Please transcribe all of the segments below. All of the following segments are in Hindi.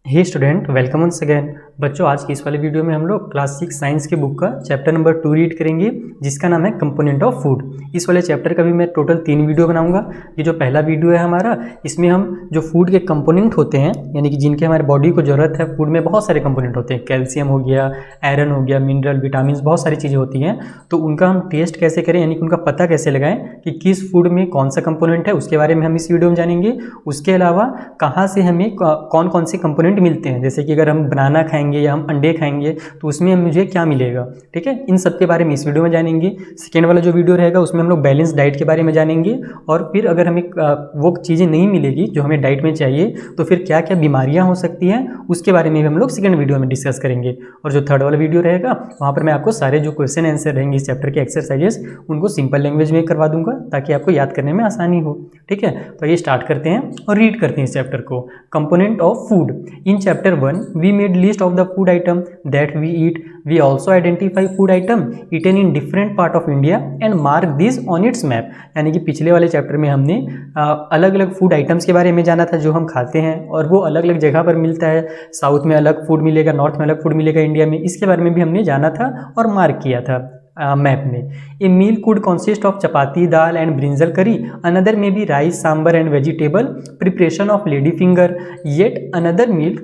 हे स्टूडेंट, वेलकम वंस अगेन। बच्चों, आज की इस वाले वीडियो में हम लोग क्लास 6 साइंस के बुक का चैप्टर नंबर 2 रीड करेंगे, जिसका नाम है कंपोनेंट ऑफ फूड। इस वाले चैप्टर का भी मैं टोटल 3 वीडियो बनाऊंगा। ये जो पहला वीडियो है हमारा, इसमें हम जो फूड के कंपोनेंट होते हैं, यानी कि जिनके हमारे बॉडी को ज़रूरत है, फूड में बहुत सारे कंपोनेंट होते हैं, कैल्शियम हो गया, आयरन हो गया, मिनरल, विटामिन, बहुत सारी चीज़ें होती हैं। तो उनका हम टेस्ट कैसे करें, यानी कि उनका पता कैसे लगाएं कि किस फूड में कौन सा कंपोनेंट है, उसके बारे में हम इस वीडियो में जानेंगे। उसके अलावा कहाँ से हमें कौन कौन से कंपोनेंट मिलते हैं, जैसे कि अगर हम बनाना खाएंगे या हम अंडे खाएंगे तो उसमें मुझे क्या मिलेगा। ठीक है, इन सब के बारे में इस वीडियो में जानेंगे। सेकेंड वाला जो वीडियो रहेगा उसमें हम लोग बैलेंस डाइट के बारे में जानेंगे, और फिर अगर हमें वो चीज़ें नहीं मिलेगी जो हमें डाइट में चाहिए तो फिर क्या क्या बीमारियां हो सकती हैं, उसके बारे में भी हम लोग सेकेंड वीडियो में डिस्कस करेंगे। और जो थर्ड वाला वीडियो रहेगा वहाँ पर मैं आपको सारे जो क्वेश्चन आंसर रहेंगे इस चैप्टर के एक्सरसाइजेस, उनको सिंपल लैंग्वेज में करवा दूंगा ताकि आपको याद करने में आसानी हो। ठीक है, तो ये स्टार्ट करते हैं और रीड करते हैं इस चैप्टर को। Component of food. In chapter 1 we made list of the food item that we eat. We also identify food item eaten in different part of India and mark this on its map. यानी कि पिछले वाले चैप्टर में हमने अलग अलग फूड आइटम्स के बारे में जाना था जो हम खाते हैं, और वो अलग अलग जगह पर मिलता है। साउथ में अलग फूड मिलेगा, नॉर्थ में अलग फूड मिलेगा, इंडिया में, इसके बारे में भी हमने जाना था और मार्क किया था मैप में। A meal could consist of chapati, dal and brinjal curry. Another may be rice, sambar and vegetable preparation of lady finger. Yet another meal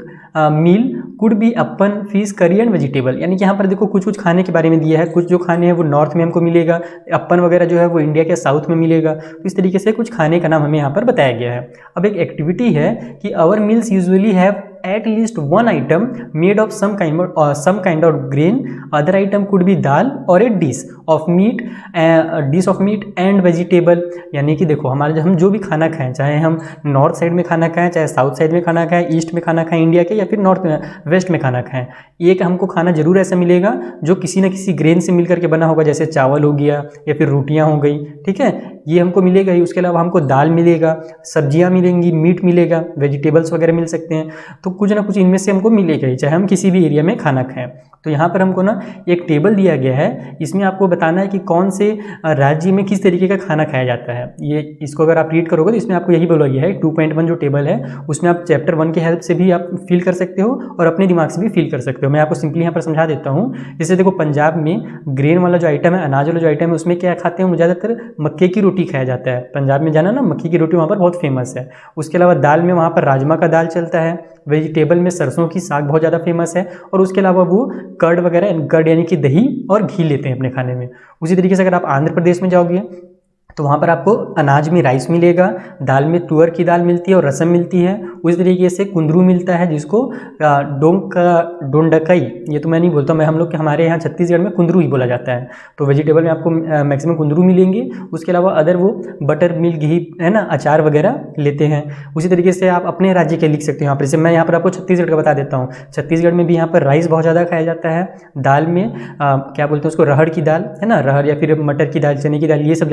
could be appam, fish curry and vegetable. यानी कि यहाँ पर देखो कुछ कुछ खाने के बारे में दिया है। कुछ जो खाने हैं वो नॉर्थ में हमको मिलेगा, अपन वगैरह जो है वो इंडिया के साउथ में मिलेगा। तो इस तरीके से कुछ खाने का नाम हमें यहाँ पर बताया गया है। अब एक एक्टिविटी है कि our meals usually have at least one item made of some kind of grain. Other item could be dal or a dish of meat and vegetable. यानी कि देखो हमारे हम जो भी खाना खाएं, चाहे हम नॉर्थ साइड में खाना खाएं, चाहे साउथ साइड में खाना खाएं, ईस्ट में खाना खाएं इंडिया के, या फिर नॉर्थ में वेस्ट में खाना खाएं, एक हमको खाना जरूर ऐसा मिलेगा जो किसी न किसी ग्रेन से मिल करके बना होगा, जैसे चावल हो गया या फिर रोटियां हो गई। ठीक है, ये हमको मिलेगा ही। उसके अलावा हमको दाल मिलेगा, सब्जियां मिलेंगी, मीट मिलेगा, वेजिटेबल्स वगैरह मिल सकते हैं। तो कुछ ना कुछ इनमें से हमको मिलेगा ही, चाहे हम किसी भी एरिया में खाना खाएं। तो यहाँ पर हमको ना एक टेबल दिया गया है, इसमें आपको बताना है कि कौन से राज्य में किस तरीके का खाना खाया जाता है। ये इसको अगर आप रीड करोगे तो इसमें आपको यही बोला गया है। 2.1 जो टेबल है उसमें आप चैप्टर 1 की हेल्प से भी आप फील कर सकते हो और अपने दिमाग से भी फील कर सकते हो। मैं आपको सिंपली यहाँ पर समझा देता हूँ। जैसे देखो, पंजाब में ग्रेन वाला जो आइटम है, अनाज वाला जो आइटम है, उसमें क्या खाते हैं, ज़्यादातर मक्के की रोटी खाया जाता है। पंजाब में जाना ना, मक्की की रोटी वहाँ पर बहुत फेमस है। उसके अलावा दाल में वहाँ पर राजमा का दाल चलता है। वेजिटेबल में सरसों की साग बहुत ज़्यादा फेमस है। और उसके अलावा वो कर्ड वगैरह, कर्ड यानी कि दही और घी लेते हैं अपने खाने में। उसी तरीके से अगर आप आंध्र प्रदेश में जाओगे तो वहाँ पर आपको अनाज में राइस मिलेगा, दाल में तुअर की दाल मिलती है और रसम मिलती है। उसी तरीके से कुंदरू मिलता है, जिसको डोंडकई, ये तो मैं नहीं बोलता, मैं हम लोग के हमारे यहाँ छत्तीसगढ़ में कुंदरू ही बोला जाता है। तो वेजिटेबल में आपको मैक्सिमम कुंदरू मिलेंगे। उसके अलावा अदर वो बटर मिल्क, घी है ना, अचार वगैरह लेते हैं। उसी तरीके से आप अपने राज्य के लिख सकते हो यहाँ पर। जैसे मैं यहाँ पर आपको छत्तीसगढ़ का बता देता हूँ। छत्तीसगढ़ में भी यहाँ पर राइस बहुत ज़्यादा खाया जाता है। दाल में क्या बोलते हैं उसको, रहड़ की दाल है ना, रहड़ या फिर मटर की दाल, चने की दाल, ये सब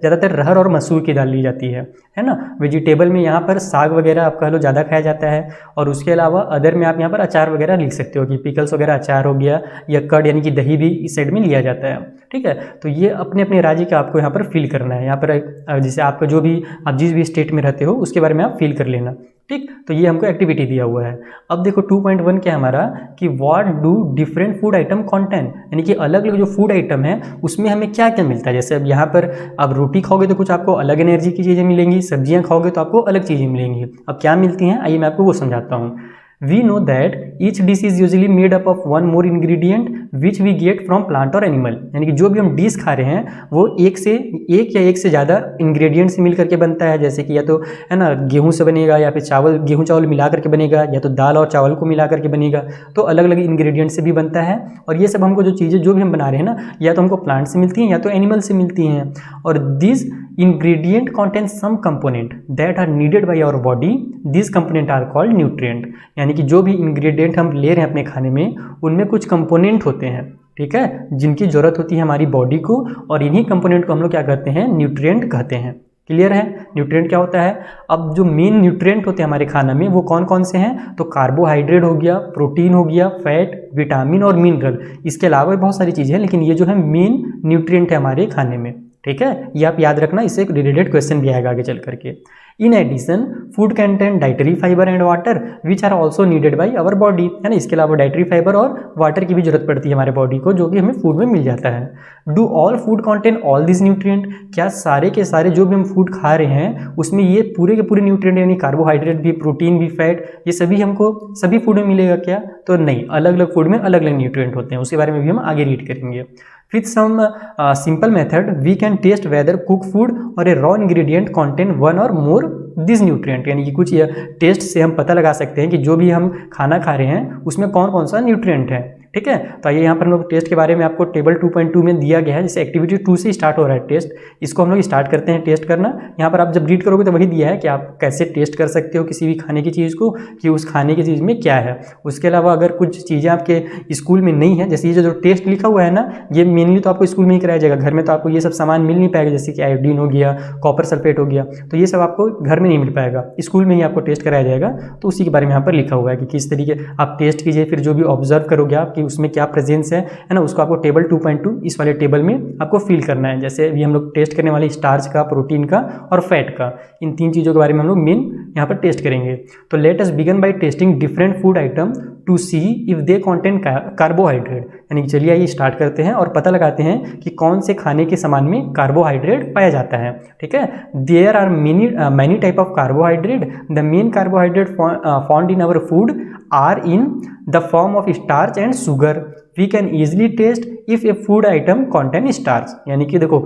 ज़्यादातर रहर और मसूर की दाल ली जाती है ना। वेजिटेबल में यहाँ पर साग वगैरह आप कह लो ज़्यादा खाया जाता है। और उसके अलावा अदर में आप यहाँ पर अचार वगैरह लिख सकते हो कि पिकल्स वगैरह अचार हो गया, या कर्ड यानी कि दही भी इस साइड में लिया जाता है। ठीक है, तो ये अपने अपने राज्य का आपको यहाँ पर फील करना है। यहाँ पर जैसे आपका जो भी, आप जिस भी स्टेट में रहते हो उसके बारे में आप फील कर लेना। ठीक, तो ये हमको एक्टिविटी दिया हुआ है। अब देखो 2.1 क्या हमारा, कि what do different food atom contain, यानी कि अलग अलग जो फूड आइटम है उसमें हमें क्या क्या मिलता है। जैसे अब यहाँ पर आप रोटी खाओगे तो कुछ आपको अलग एनर्जी की चीज़ें मिलेंगी, सब्जियाँ खाओगे तो आपको अलग चीज़ें मिलेंगी। अब क्या मिलती हैं, आइए मैं आपको वो समझाता हूँ। We know that each dish is usually made up of one more ingredient which we get from plant or animal। यानी कि जो भी हम डिश खा रहे हैं वो एक या एक से ज़्यादा इंग्रेडिएंट से मिल करके बनता है। जैसे कि या तो है ना गेहूं से बनेगा, या फिर चावल, गेहूं चावल मिला करके बनेगा, या तो दाल और चावल को मिला करके बनेगा। तो अलग अलग इंग्रेडिएंट से भी बनता है। और ये सब हमको जो चीज़ें जो भी हम बना रहे हैं ना, या तो हमको प्लांट से मिलती हैं या तो एनिमल से मिलती हैं। और this ingredient contains some component that are needed by our body. These component are called nutrient। यानी कि जो भी इंग्रेडिएंट हम ले रहे हैं अपने खाने में, उनमें कुछ कंपोनेंट होते हैं, ठीक है, जिनकी ज़रूरत होती है हमारी बॉडी को, और इन्हीं कंपोनेंट को हम लोग क्या कहते हैं, न्यूट्रिएंट कहते हैं। क्लियर है, न्यूट्रिएंट क्या होता है। अब जो मेन न्यूट्रिएंट होते हैं हमारे खाना में वो कौन कौन से हैं, तो कार्बोहाइड्रेट हो गया, प्रोटीन हो गया, फैट, विटामिन और मिनरल। इसके अलावा भी बहुत सारी चीज़ें हैं, लेकिन ये जो है मेन न्यूट्रिएंट है हमारे खाने में। ठीक है, ये आप याद रखना, इससे एक रिलेटेड क्वेश्चन भी आएगा आगे चल करके। In addition food content dietary fibre and water which are also needed by our body, है ना। इसके अलावा डाइटरी फाइबर और वाटर की भी जरूरत पड़ती है हमारे बॉडी को, जो कि हमें फूड में मिल जाता है। Do all food content all this nutrient, क्या सारे के सारे जो भी हम फूड खा रहे हैं उसमें ये पूरे के पूरे न्यूट्रिएंट यानी कार्बोहाइड्रेट भी, प्रोटीन भी, फैट, ये सभी हमको सभी फूड में मिलेगा क्या? तो नहीं, अलग अलग फूड में अलग अलग न्यूट्रिएंट होते हैं, उसके बारे में भी हम आगे रीड करेंगे। With some simple method we can test whether cooked food or a raw ingredient contain one or more this nutrient, यानी कि कुछ टेस्ट से हम पता लगा सकते हैं कि जो भी हम खाना खा रहे हैं उसमें कौन कौन सा न्यूट्रिएंट है। ठीक है, तो आइए यहाँ पर हम लोग टेस्ट के बारे में आपको टेबल 2.2 में दिया गया है, जैसे एक्टिविटी 2 से स्टार्ट हो रहा है टेस्ट, इसको हम लोग स्टार्ट करते हैं टेस्ट करना। यहाँ पर आप जब रीड करोगे तो वही दिया है कि आप कैसे टेस्ट कर सकते हो किसी भी खाने की चीज़ को, कि उस खाने की चीज़ में क्या है। उसके अलावा अगर कुछ चीज़ें आपके स्कूल में नहीं है, जैसे ये जो टेस्ट लिखा हुआ है ना, ये मेनली तो आपको स्कूल में ही कराया जाएगा, घर में तो आपको ये सब सामान मिल नहीं पाएगा, जैसे कि आयोडीन हो गया, कॉपर सल्फेट हो गया, तो ये सब आपको घर में नहीं मिल पाएगा, स्कूल में ही आपको टेस्ट कराया जाएगा। तो उसी के बारे में यहाँ पर लिखा हुआ है कि किस तरीके आप टेस्ट कीजिए, फिर जो भी ऑब्जर्व करोगे आप कि उसमें क्या प्रेजेंस है ना, उसको आपको टेबल 2.2 इस वाले टेबल में आपको फिल करना है। जैसे अभी हम लोग टेस्ट करने वाले स्टार्च का, प्रोटीन का और फैट का, इन 3 चीज़ों के बारे में हम लोग मेन यहाँ पर टेस्ट करेंगे। तो let us begin by testing different food item to see if they contain carbohydrate, यानी कि चलिए आइए स्टार्ट करते हैं और पता लगाते हैं कि कौन से खाने के सामान में कार्बोहाइड्रेट पाया जाता है। ठीक है, there are many type of carbohydrate, the main carbohydrate found in our food are in the form of starch and sugar, we can easily test if a food item contain starch, यानी कि देखो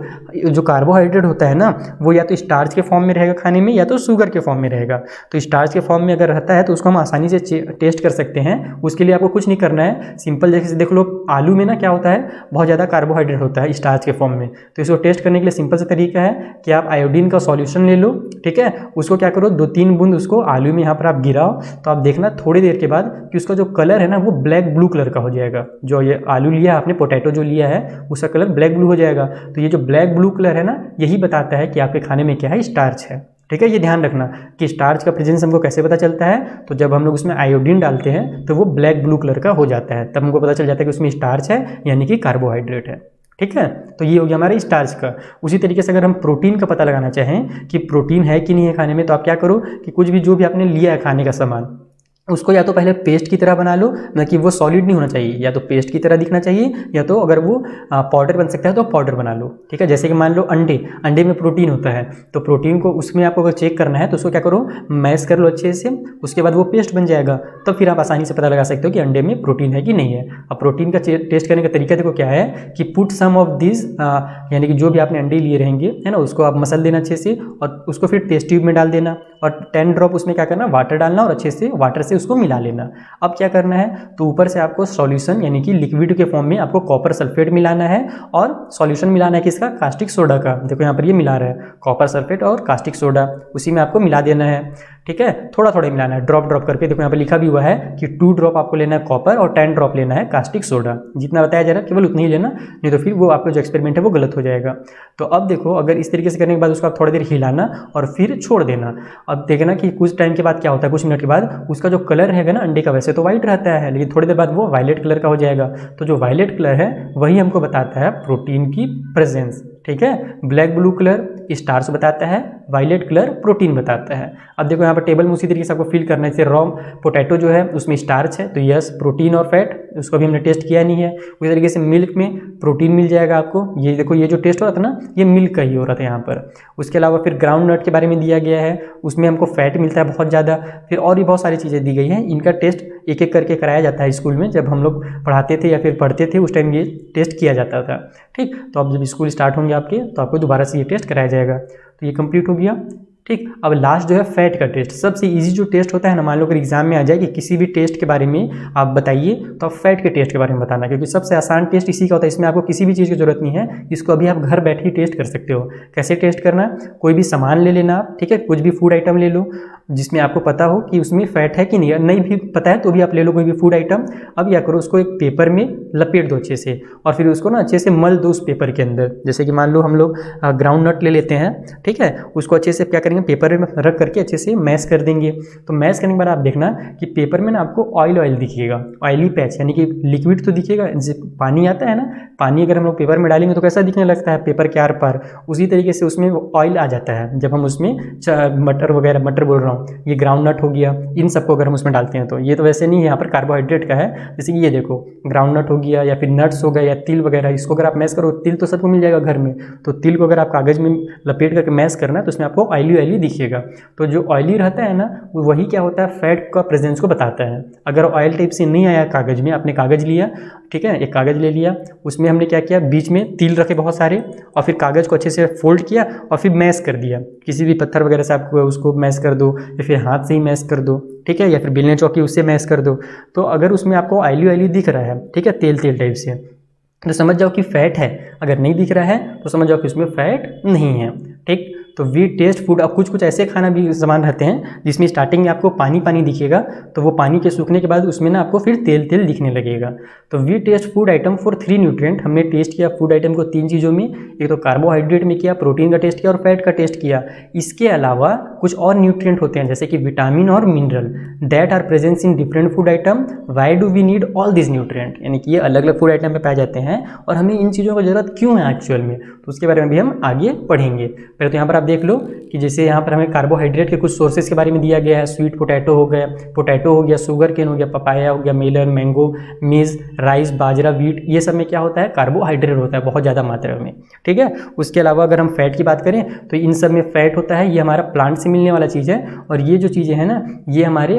जो कार्बोहाइड्रेट होता है ना, वो या तो स्टार्च के फॉर्म में रहेगा खाने में या तो शुगर के फॉर्म में रहेगा। तो स्टार्च के फॉर्म में अगर रहता है तो उसको हम आसानी से टेस्ट कर सकते हैं। उसके लिए आपको कुछ नहीं करना है, सिंपल जैसे देख लो आलू में ना क्या होता है, बहुत ज़्यादा कार्बोहाइड्रेट होता है स्टार्च के फॉर्म में। तो इसको टेस्ट करने के लिए सिंपल सा तरीका है कि आप आयोडीन का सॉल्यूशन ले लो, ठीक है, उसको क्या करो 2-3 बूंद उसको आलू में यहाँ पर आप गिराओ, तो आप देखना थोड़ी देर के बाद कि उसका जो कलर है ना वो ब्लैक ब्लू कलर का हो जाएगा। जो ये आलू लिया आपने, पोटैटो जो लिया है, उसका कलर ब्लैक ब्लू हो जाएगा। तो ये जो ब्लैक ब्लू कलर है ना, यही बताता है कि आपके खाने में क्या है, स्टार्च है। ठीक है, ये ध्यान रखना कि स्टार्च का प्रेजेंस हमको कैसे पता चलता है, तो जब हम लोग उसमें आयोडीन डालते हैं तो वो ब्लैक ब्लू कलर का हो जाता है, तब हमको पता चल जाता है कि उसमें स्टार्च है, यानी कि कार्बोहाइड्रेट है। ठीक है, तो ये हो गया हमारे स्टार्च का। उसी तरीके से अगर हम प्रोटीन का पता लगाना चाहें कि प्रोटीन है कि नहीं है खाने में, तो आप क्या करो कि कुछ भी जो भी आपने लिया है खाने का सामान, उसको या तो पहले पेस्ट की तरह बना लो, ना कि वो सॉलिड नहीं होना चाहिए, या तो पेस्ट की तरह दिखना चाहिए, या तो अगर वो पाउडर बन सकता है तो पाउडर बना लो। ठीक है, जैसे कि मान लो अंडे में प्रोटीन होता है, तो प्रोटीन को उसमें आपको अगर चेक करना है तो उसको क्या करो, मैश कर लो अच्छे से, उसके बाद वो पेस्ट बन जाएगा, तो फिर आप आसानी से पता लगा सकते हो कि अंडे में प्रोटीन है कि नहीं है। अब प्रोटीन का टेस्ट करने का तरीका देखो क्या है कि पुट सम ऑफ दिस, यानी कि जो भी आपने अंडे लिए रहेंगे, है ना, उसको आप मसल देना अच्छे से और उसको फिर टेस्ट ट्यूब में डाल देना और 10 ड्रॉप उसमें क्या करना, वाटर डालना और अच्छे से वाटर से उसको मिला लेना। अब क्या करना है, तो ऊपर से आपको सॉल्यूशन यानी कि लिक्विड के फॉर्म में आपको कॉपर सल्फेट मिलाना है और सॉल्यूशन मिलाना है किसका, कास्टिक सोडा का। देखो यहाँ पर ये मिला रहा है कॉपर सल्फेट और कास्टिक सोडा, उसी में आपको मिला देना है। ठीक है, थोड़ा थोड़ा मिलाना है, ड्रॉप ड्रॉप करके। देखो यहाँ पर लिखा भी हुआ है कि 2 ड्रॉप आपको लेना है कॉपर और 10 ड्रॉप लेना है कास्टिक सोडा। जितना बताया जा रहा है केवल उतना ही लेना, नहीं तो फिर वो आपका जो एक्सपेरिमेंट है वो गलत हो जाएगा। तो अब देखो अगर इस तरीके से करने के बाद उसको आप थोड़ी देर हिलाना और फिर छोड़ देना। अब देखना कि कुछ टाइम के बाद क्या होता है, कुछ मिनट के बाद उसका जो कलर है ना अंडे का, वैसे तो वाइट रहता है, लेकिन थोड़ी देर बाद वो वायलेट कलर का हो जाएगा। तो जो वायलेट कलर है वही हमको बताता है प्रोटीन की प्रेजेंस। ठीक है, ब्लैक ब्लू कलर स्टार्च बताता है, वायलेट कलर प्रोटीन बताता है। अब देखो यहाँ पर टेबल में उसी तरीके से आपको फिल करना है। जैसे रॉ पोटैटो जो है उसमें स्टार्च है, तो यस प्रोटीन और फैट, उसको भी हमने टेस्ट किया नहीं है। उसी तरीके से मिल्क में प्रोटीन मिल जाएगा आपको। ये देखो ये जो टेस्ट हो रहा था ना, ये मिल्क का ही हो रहा था यहाँ पर। उसके अलावा फिर ग्राउंड नट के बारे में दिया गया है, उसमें हमको फैट मिलता है बहुत ज़्यादा। फिर और भी बहुत सारी चीज़ें दी गई हैं, इनका टेस्ट एक एक करके कराया जाता है स्कूल में। जब हम लोग पढ़ाते थे या फिर पढ़ते थे उस टाइम ये टेस्ट किया जाता था। ठीक, तो अब जब स्कूल स्टार्ट होंगे आपके तो आपको दोबारा से ये टेस्ट कराया जाएगा। तो ये कंप्लीट हो गया। ठीक, अब लास्ट जो है फैट का टेस्ट, सबसे इजी जो टेस्ट होता है ना, मान लो अगर एग्जाम में आ जाए कि किसी भी टेस्ट के बारे में आप बताइए, तो आप फैट के टेस्ट के बारे में बताना, क्योंकि सबसे आसान टेस्ट इसी का होता है। इसमें आपको किसी भी चीज़ की जरूरत नहीं है, इसको अभी आप घर बैठे ही टेस्ट कर सकते हो। कैसे टेस्ट करना है, कोई भी सामान ले लेना आप, ठीक है, कुछ भी फूड आइटम ले लो जिसमें आपको पता हो कि उसमें फैट है कि नहीं भी पता है तो भी आप ले लो कोई भी फूड आइटम। अब क्या करो, उसको एक पेपर में लपेट दो अच्छे से और फिर उसको ना अच्छे से मल दो उस पेपर के अंदर। जैसे कि मान लो हम लोग ग्राउंड नट ले लेते हैं, ठीक है, उसको अच्छे से क्या करेंगे, करेंगे, पेपर में रख करके अच्छे से मैश कर देंगे। तो मैश करने के बाद आप देखना कि पेपर में ना आपको ऑयल दिखिएगा, ऑयली पैच, यानी कि लिक्विड तो दिखेगा। पानी आता है ना, पानी अगर हम लोग पेपर में डालेंगे तो कैसा दिखने लगता है पेपर के आर पार, उसी तरीके से उसमें ऑयल आ जाता है जब हम उसमें मटर वगैरह, मटर बोल रहा हूँ, ये ग्राउंड नट हो गया, इन सबको अगर हम उसमें डालते हैं तो ये तो वैसे नहीं है, यहाँ पर कार्बोहाइड्रेट का है। जैसे कि ये देखो ग्राउंड नट हो गया या फिर नट्स हो गया या तिल वगैरह, इसको अगर आप मैश करो, तिल तो सबको मिल जाएगा घर में, तो तिल को अगर आप कागज़ में लपेट करके मैश करना है तो उसमें आपको ऑयली दिखेगा। तो जो ऑयली रहता है ना, वही क्या होता है, फैट का प्रेजेंस को बताता है। अगर ऑयल टाइप से नहीं आया कागज़ में, आपने कागज़ लिया, ठीक है, एक कागज़ ले लिया, उसमें हमने क्या किया, बीच में तिल रखे बहुत सारे, और फिर कागज़ को अच्छे से फोल्ड किया और फिर मैश कर दिया। किसी भी पत्थर वगैरह से आप उसको मैश कर दो या फिर हाथ से ही मैश कर दो, ठीक है, या फिर बेलने चौकी उससे मैश कर दो। तो अगर उसमें आपको ऑयली दिख रहा है, ठीक है, तेल टाइप से, तो समझ जाओ कि फैट है। अगर नहीं दिख रहा है तो समझ जाओ कि उसमें फैट नहीं है, ठीक। तो वी टेस्ट फूड। अब कुछ ऐसे खाना भी सामान रहते हैं जिसमें स्टार्टिंग में आपको पानी दिखेगा, तो वो पानी के सूखने के बाद उसमें ना आपको फिर तेल दिखने लगेगा। तो we test food item for 3 nutrient. हमने टेस्ट किया फूड आइटम को 3 चीज़ों में, एक तो कार्बोहाइड्रेट में किया, प्रोटीन का टेस्ट किया और फैट का टेस्ट किया। इसके अलावा कुछ और न्यूट्रिएंट होते हैं जैसे कि विटामिन और mineral, that are presence in different food item. Why do we need all this nutrient, यानी कि ये अलग अलग फूड आइटम में पाए जाते हैं और हमें इन चीज़ों की जरूरत क्यों है एक्चुअल में, तो उसके बारे में भी हम आगे पढ़ेंगे। पहले तो यहाँ पर आप देख लो कि जैसे यहाँ पर हमें कार्बोहाइड्रेट के कुछ सोर्सेज के बारे में दिया गया है। स्वीट पोटैटो हो गया, शुगर केन हो गया, पपाया हो गया, मेलन, मैंगो, मेज, राइस, बाजरा, व्हीट, ये सब में क्या होता है, कार्बोहाइड्रेट होता है बहुत ज़्यादा मात्रा में, ठीक है। उसके अलावा अगर हम फैट की बात करें तो इन सब में फैट होता है, ये हमारा प्लांट से मिलने वाला चीज़ है, और ये जो चीज़ें हैं ना, ये हमारे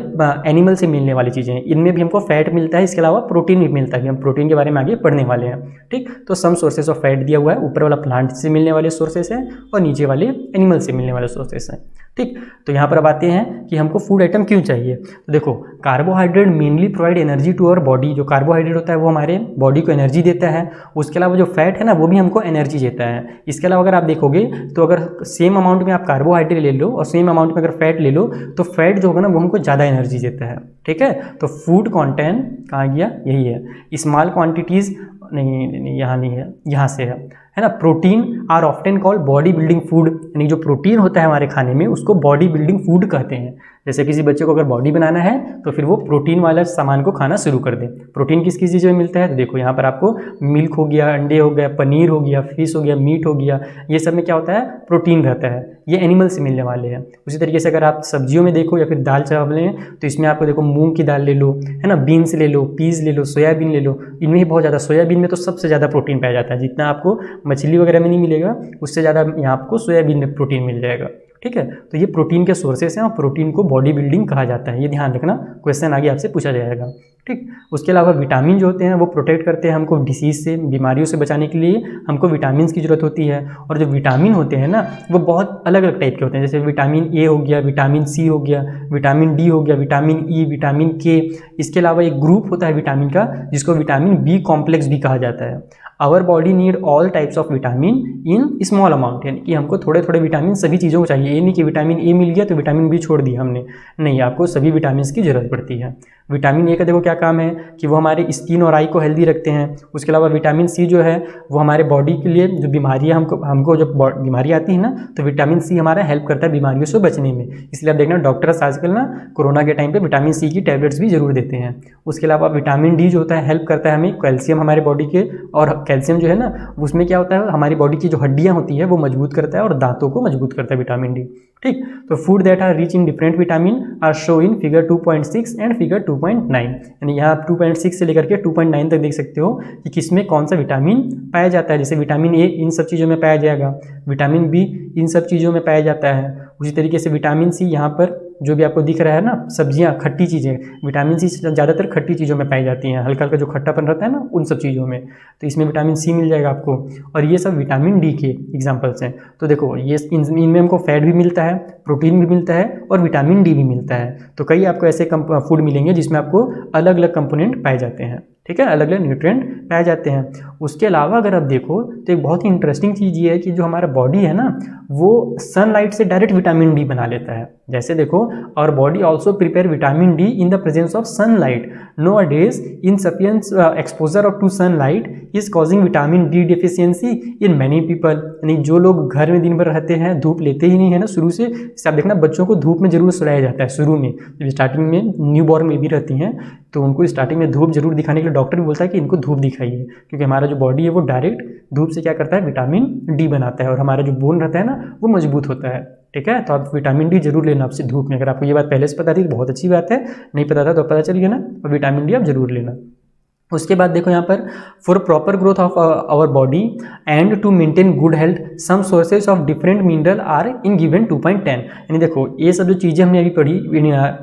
एनिमल से मिलने वाली चीज़ें हैं, इनमें भी हमको फैट मिलता है। इसके अलावा प्रोटीन भी मिलता है, हम प्रोटीन के बारे में आगे पढ़ने वाले हैं, ठीक। तो सम सोर्सेज ऑफ फैट दिया हुआ है, ऊपर वाला प्लांट से मिलने वाले सोर्सेस हैं और नीचे वाले एनिमल से मिलने वाले सोर्सेस हैं, ठीक। तो यहाँ पर अब आते हैं कि हमको फूड आइटम क्यों चाहिए। तो देखो, carbohydrate mainly provide energy to our body. जो कार्बोहाइड्रेट होता है वो हमारे बॉडी को एनर्जी देता है। उसके अलावा जो फैट है ना, वो भी हमको एनर्जी देता है। इसके अलावा अगर आप देखोगे तो अगर सेम अमाउंट में आप कार्बोहाइड्रेट ले लो और सेम अमाउंट में अगर फैट ले लो तो फैट जो होगा ना, वो हमको ज़्यादा एनर्जी देता है, ठीक है। तो फूड कॉन्टेंट कहाँ गया, यही है, स्मॉल क्वान्टिटीज़, नहीं यहाँ नहीं है, यहाँ से है ना। Protein are often called body building food, यानी जो प्रोटीन होता है हमारे खाने में उसको बॉडी बिल्डिंग फूड कहते हैं। जैसे किसी बच्चे को अगर बॉडी बनाना है तो फिर वो प्रोटीन वाला सामान को खाना शुरू कर दे। प्रोटीन किस किस चीज़ों में मिलता है, तो देखो यहाँ पर आपको मिल्क हो गया, अंडे हो गया, पनीर हो गया, फिश हो गया, मीट हो गया, ये सब में क्या होता है, प्रोटीन रहता है, ये एनिमल से मिलने वाले हैं। उसी तरीके से अगर आप सब्जियों में देखो या फिर दाल चावल में, तो इसमें आपको देखो मूंग की दाल ले लो, है ना, बीन्स ले लो, पीस ले लो, सोयाबीन ले लो, इनमें ही बहुत ज़्यादा, सोयाबीन में तो सबसे ज़्यादा प्रोटीन पाया जाता है। जितना आपको मछली वगैरह में नहीं मिलेगा उससे ज़्यादा यहाँ आपको सोयाबीन में प्रोटीन मिल जाएगा, ठीक है। तो ये प्रोटीन के सोर्सेस हैं और प्रोटीन को बॉडी बिल्डिंग कहा जाता है, ये ध्यान रखना, क्वेश्चन आगे आपसे पूछा जाएगा, ठीक। उसके अलावा विटामिन जो होते हैं वो प्रोटेक्ट करते हैं हमको डिसीज़ से, बीमारियों से बचाने के लिए हमको विटामिन की ज़रूरत होती है। और जो विटामिन होते हैं ना, वो बहुत अलग अलग टाइप के होते हैं, जैसे विटामिन ए हो गया, विटामिन सी हो गया, विटामिन डी हो गया, विटामिन ई, विटामिन के। इसके अलावा एक ग्रुप होता है विटामिन का जिसको विटामिन बी कॉम्प्लेक्स भी कहा जाता है। Our body need all types of vitamin in small amount, यानी कि हमको थोड़े थोड़े विटामिन सभी चीज़ों को चाहिए। ये नहीं कि विटामिन ए मिल गया तो विटामिन बी छोड़ दिया हमने, नहीं, आपको सभी विटामिन की ज़रूरत पड़ती है। विटामिन ए का देखो क्या काम है कि वो हमारे स्किन और आई को हेल्दी रखते हैं। उसके अलावा विटामिन सी जो है वो हमारे बॉडी के लिए, जो बीमारियाँ हमको जब बीमारियाँ आती हैं ना, तो विटामिन सी हमारा हेल्प करता है बीमारियों से बचने में। इसलिए आप देखना डॉक्टर्स आजकल ना कोरोना के टाइम पे विटामिन सी की टैबलेट्स भी जरूर देते हैं। उसके अलावा विटामिन डी जो होता है हेल्प करता है हमें कैल्शियम हमारे बॉडी के, और कैल्शियम जो है ना उसमें क्या होता है, हमारी बॉडी की जो हड्डियाँ होती है वो मजबूत करता है और दांतों को मजबूत करता है विटामिन डी, ठीक। तो food that are rich in different vitamin are show in figure 2.6 and figure 2.9, यानी यहाँ आप 2.6 से लेकर के 2.9 तक देख सकते हो कि किसमें कौन सा विटामिन पाया जाता है। जैसे विटामिन ए इन सब चीज़ों में पाया जाएगा, विटामिन बी इन सब चीज़ों में पाया जाता है। उसी तरीके से विटामिन सी यहाँ पर जो भी आपको दिख रहा है ना, सब्जियाँ, खट्टी चीज़ें, विटामिन सी ज़्यादातर खट्टी चीज़ों में पाई जाती हैं, हल्का हल्का जो खट्टापन रहता है ना उन सब चीज़ों में, तो इसमें विटामिन सी मिल जाएगा आपको। और ये सब विटामिन डी के एग्जांपल्स हैं। तो देखो ये इनमें हमको फैट भी मिलता है, प्रोटीन भी मिलता है और विटामिन डी भी मिलता है। तो कई आपको ऐसे फूड मिलेंगे जिसमें आपको अलग अलग कंपोनेंट पाए जाते हैं, ठीक है, अलग अलग न्यूट्रिएंट पाए जाते हैं। उसके अलावा अगर आप देखो तो एक बहुत ही इंटरेस्टिंग चीज़ ये है कि जो हमारा बॉडी है ना वो सनलाइट से डायरेक्ट विटामिन डी बना लेता है। जैसे देखो, our body also prepare vitamin D in the presence of sunlight. Nowadays insufficient exposure of to sunlight is causing vitamin D deficiency in many people. यानी जो लोग घर में दिन भर रहते हैं, धूप लेते ही नहीं है ना शुरू से, इससे आप देखना बच्चों को धूप में जरूर सुलाया जाता है शुरू में, जब स्टार्टिंग में न्यू बॉर्न बेबी रहती हैं तो उनको स्टार्टिंग में धूप जरूर दिखाने के लिए डॉक्टर भी बोलता है कि इनको धूप दिखाइए, क्योंकि हमारा जो बॉडी है वो डायरेक्ट धूप से क्या करता है, विटामिन डी बनाता है और हमारा जो बोन रहता है ना वो मजबूत होता है। ठीक है, तो आप विटामिन डी जरूर लेना आपसे धूप में। अगर आपको ये बात पहले से पता थी तो बहुत अच्छी बात है, नहीं पता था तो पता चल गया ना, और विटामिन डी आप जरूर लेना। उसके बाद देखो यहाँ पर, for proper growth of our body and to maintain good health some sources of different mineral are in given 2.10। यानी देखो ये सब जो चीज़ें हमने अभी पढ़ी,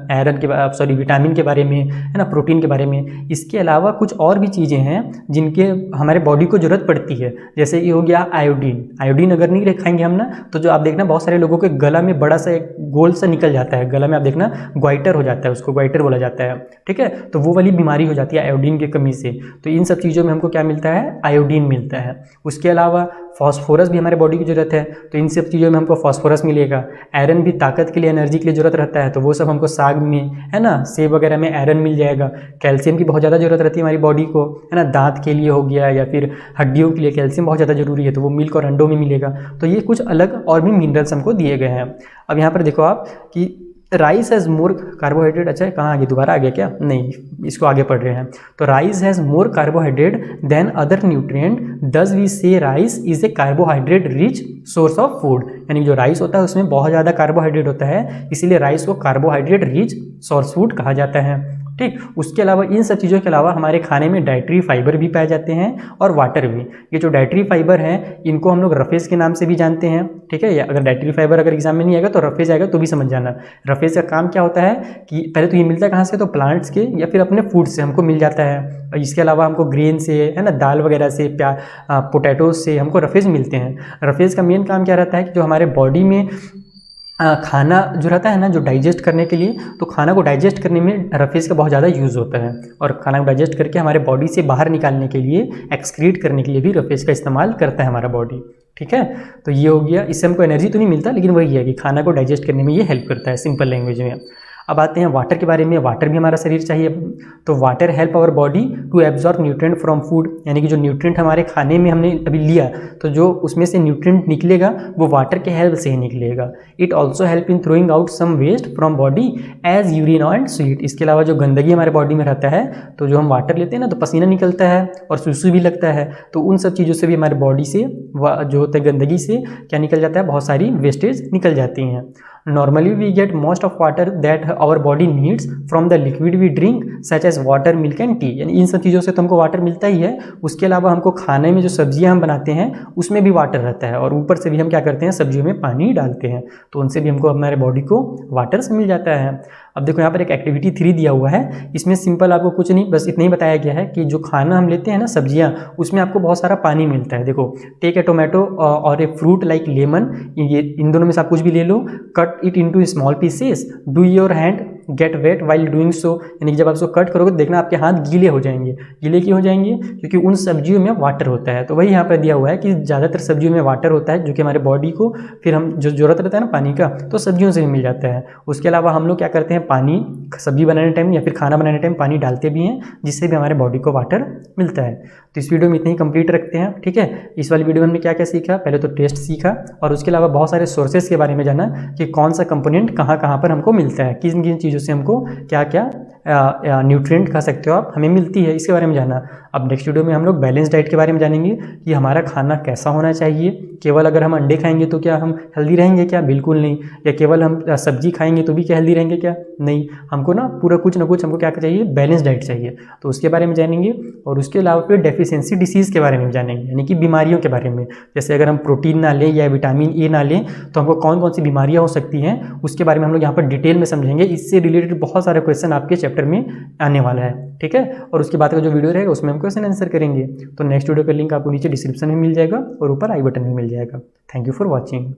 आयरन के विटामिन के बारे में है ना, प्रोटीन के बारे में, इसके अलावा कुछ और भी चीज़ें हैं जिनके हमारे बॉडी को जरूरत पड़ती है। जैसे ये हो गया आयोडीन। आयोडीन अगर नहीं खाएंगे हम ना तो जो आप देखना बहुत सारे लोगों के गला में बड़ा सा एक गोल सा निकल जाता है, गला में आप देखना ग्वाइटर हो जाता है, उसको ग्वाइटर बोला जाता है। ठीक है, तो वो वाली बीमारी हो जाती है आयोडीन की कमी से। तो इन सब चीज़ों में हमको क्या मिलता है, आयोडीन मिलता है। उसके अलावा फास्फोरस भी हमारे बॉडी की जरूरत है, तो इन सब चीज़ों में हमको फास्फोरस मिलेगा। आयरन भी ताकत के लिए, एनर्जी के लिए जरूरत रहता है, तो वो सब हमको साग में है ना, सेब वगैरह में आयरन मिल जाएगा। कैल्शियम की बहुत ज़्यादा जरूरत रहती है हमारी बॉडी को, है ना, दांत के लिए हो गया या फिर हड्डियों के लिए कैल्शियम बहुत ज़्यादा जरूरी है, तो वो मिल्क और अंडों में मिलेगा। तो ये कुछ अलग और भी मिनरल्स हमको दिए गए हैं। अब यहाँ पर देखो आप कि राइस हैज़ मोर कार्बोहाइड्रेट। अच्छा, कहाँ आगे, दोबारा आ गया क्या? नहीं, इसको आगे पढ़ रहे हैं। तो rice has more carbohydrate than other nutrient, thus we see rice is a carbohydrate rich source of food. यानी जो राइस होता है उसमें बहुत ज़्यादा कार्बोहाइड्रेट होता है, इसीलिए राइस को कार्बोहाइड्रेट रिच सोर्स फूड कहा जाता है। ठीक, उसके अलावा इन सब चीज़ों के अलावा हमारे खाने में डाइटरी फाइबर भी पाए जाते हैं और वाटर भी। ये जो डाइटरी फाइबर हैं इनको हम लोग रफेज के नाम से भी जानते हैं। ठीक है, या अगर डाइटरी फाइबर अगर एग्जाम में नहीं आएगा तो रफेज आएगा तो भी समझ जाना। रफेज का काम क्या होता है कि पहले तो ये मिलता है कहाँ से, तो प्लांट्स के या फिर अपने फूड से हमको मिल जाता है। इसके अलावा हमको ग्रेन से, है ना, दाल वगैरह से, पोटैटोज से हमको रफेज मिलते हैं। रफेज का मेन काम क्या रहता है कि जो हमारे बॉडी में खाना जो रहता है ना, जो डाइजेस्ट करने के लिए, तो खाना को डाइजेस्ट करने में रफेज का बहुत ज़्यादा यूज़ होता है, और खाना को डाइजेस्ट करके हमारे बॉडी से बाहर निकालने के लिए, एक्सक्रीट करने के लिए भी रफेज का इस्तेमाल करता है हमारा बॉडी। ठीक है, तो ये हो गया। इससे हमको एनर्जी तो नहीं मिलता, लेकिन वही है कि खाना को डाइजेस्ट करने में ये हेल्प करता है, सिंपल लैंग्वेज में। अब आते हैं वाटर के बारे में। वाटर भी हमारा शरीर चाहिए, तो water help our body to absorb nutrient from food. यानी कि जो न्यूट्रिएंट हमारे खाने में हमने अभी लिया, तो जो उसमें से न्यूट्रिएंट निकलेगा वो वाटर के हेल्प से ही निकलेगा। It also help in throwing out some waste from body as urine and sweat. इसके अलावा जो गंदगी हमारे बॉडी में रहता है, तो जो हम वाटर लेते हैं ना तो पसीना निकलता है और सुसु भी लगता है, तो उन सब चीज़ों से भी हमारे बॉडी से जो होता है गंदगी से क्या निकल जाता है, बहुत सारी वेस्टेज निकल जाती हैं। Normally we get most of water that our body needs from the liquid we drink such as water, milk and tea। यानी इन सब चीज़ों से तो हमको वाटर मिलता ही है। उसके अलावा हमको खाने में जो सब्जियां हम बनाते हैं उसमें भी वाटर रहता है, और ऊपर से भी हम क्या करते हैं, सब्जियों में पानी डालते हैं, तो उनसे भी हमको हमारे बॉडी को वाटर मिल जाता है। अब देखो यहाँ पर एक एक्टिविटी 3 दिया हुआ है, इसमें सिंपल आपको कुछ नहीं, बस इतना ही बताया गया है कि जो खाना हम लेते हैं ना, सब्जियाँ, उसमें आपको बहुत सारा पानी मिलता है। देखो, टेक ए टोमेटो और ए फ्रूट लाइक लेमन, ये इन दोनों में से आप कुछ भी ले लो, cut it into small pieces, do your hand get wet while doing so. यानी कि जब आप इसको कट करोगे तो देखना आपके हाथ गीले हो जाएंगे। गीले क्यों हो जाएंगे? क्योंकि उन सब्जियों में वाटर होता है। तो वही यहाँ पर दिया हुआ है कि ज़्यादातर सब्जियों में वाटर होता है, जो कि हमारे बॉडी को फिर हम जो ज़रूरत रहता है ना पानी का, तो सब्जियों से भी मिल जाता है। उसके अलावा हम लोग क्या करते हैं, पानी सब्जी बनाने टाइम या फिर खाना बनाने टाइम पानी डालते भी हैं, जिससे भी हमारे बॉडी को वाटर मिलता है। तो इस वीडियो में इतना ही कंप्लीट रखते हैं। ठीक है, इस वाली वीडियो में हमने क्या क्या सीखा, पहले तो टेस्ट सीखा, और उसके अलावा बहुत सारे सोर्सेज के बारे में जाना कि कौन सा कंपोनेंट कहाँ कहाँ पर हमको मिलता है, किन किन चीज़ों से हमको क्या क्या न्यूट्रिएंट खा सकते हो आप, हमें मिलती है, इसके बारे में जाना। अब नेक्स्ट वीडियो में हम लोग बैलेंस डाइट के बारे में जानेंगे कि हमारा खाना कैसा होना चाहिए। केवल अगर हम अंडे खाएंगे तो क्या हम हेल्दी रहेंगे क्या? बिल्कुल नहीं। या केवल हम सब्जी खाएंगे तो भी क्या हेल्दी रहेंगे क्या? नहीं। हमको ना पूरा कुछ ना कुछ हमको क्या चाहिए, बैलेंस डाइट चाहिए, तो उसके बारे में जानेंगे। और उसके अलावा फिर डेफिशिएंसी डिसीज़ के बारे में जानेंगे, यानी कि बीमारियों के बारे में। जैसे अगर हम प्रोटीन ना लें या विटामिन ए ना लें तो हमको कौन कौन सी बीमारियाँ हो सकती हैं, उसके बारे में हम लोग यहाँ पर डिटेल में समझेंगे। इससे रिलेटेड बहुत सारे क्वेश्चन आपके चैप्टर में आने वाला है। ठीक है, और उसके बाद का जो वीडियो रहेगा उसमें हम क्वेश्चन आंसर करेंगे। तो नेक्स्ट वीडियो का लिंक आपको नीचे डिस्क्रिप्शन में मिल जाएगा और ऊपर आई बटन में मिल जाएगा। Thank you for watching.